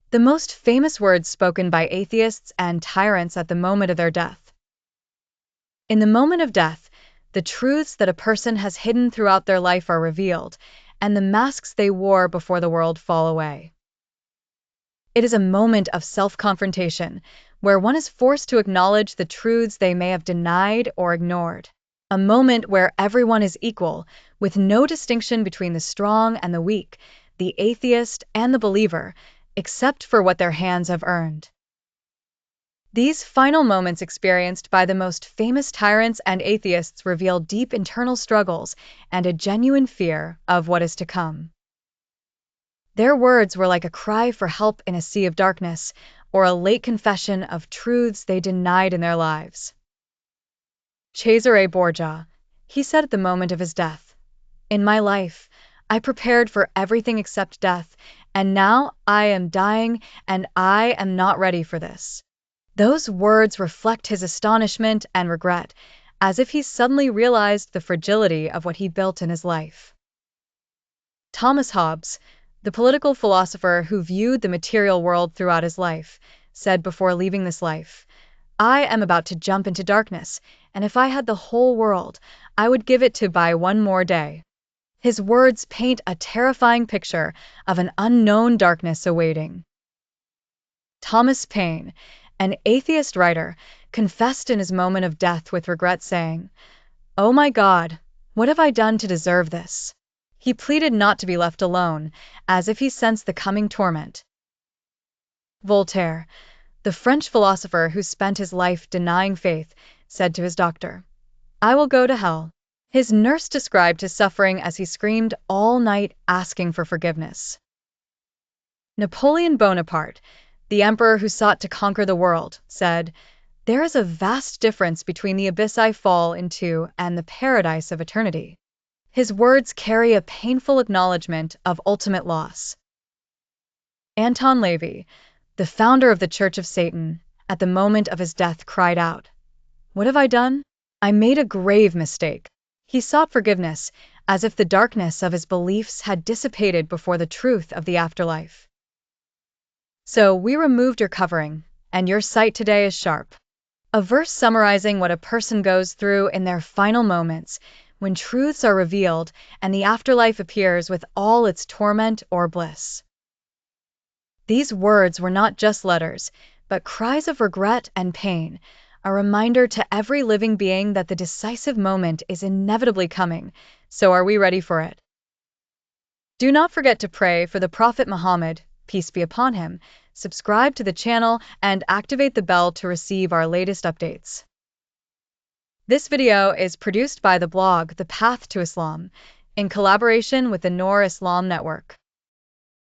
the most famous words spoken by atheists and tyrants at the moment of their death. In the moment of death, the truths that a person has hidden throughout their life are revealed, and the masks they wore before the world fall away. It is a moment of self-confrontation, where one is forced to acknowledge the truths they may have denied or ignored. A moment where everyone is equal, with no distinction between the strong and the weak, the atheist and the believer, except for what their hands have earned. These final moments experienced by the most famous tyrants and atheists reveal deep internal struggles and a genuine fear of what is to come. Their words were like a cry for help in a sea of darkness, or a late confession of truths they denied in their lives. Cesare Borgia, he said at the moment of his death, "In my life, I prepared for everything except death, and now I am dying, and I am not ready for this." Those words reflect his astonishment and regret, as if he suddenly realized the fragility of what he built in his life. Thomas Hobbes, the political philosopher who viewed the material world throughout his life, said before leaving this life, "I am about to jump into darkness, and if I had the whole world, I would give it to buy one more day." His words paint a terrifying picture of an unknown darkness awaiting. Thomas Paine, an atheist writer, confessed in his moment of death with regret, saying, "Oh my God, what have I done to deserve this?" He pleaded not to be left alone, as if he sensed the coming torment. Voltaire, the French philosopher who spent his life denying faith, said to his doctor, "I will go to hell." His nurse described his suffering as he screamed all night asking for forgiveness. Napoleon Bonaparte, the emperor who sought to conquer the world, said, "There is a vast difference between the abyss I fall into and the paradise of eternity." His words carry a painful acknowledgement of ultimate loss. Anton LaVey, the founder of the Church of Satan, at the moment of his death cried out, "What have I done? I made a grave mistake." He sought forgiveness, as if the darkness of his beliefs had dissipated before the truth of the afterlife. So we removed your covering, and your sight today is sharp. A verse summarizing what a person goes through in their final moments, when truths are revealed and the afterlife appears with all its torment or bliss. These words were not just letters, but cries of regret and pain, a reminder to every living being that the decisive moment is inevitably coming. So are we ready for it? Do not forget to pray for the Prophet Muhammad, peace be upon him, subscribe to the channel, and activate the bell to receive our latest updates. This video is produced by the blog The Path to Islam, in collaboration with the Noor Islam Network.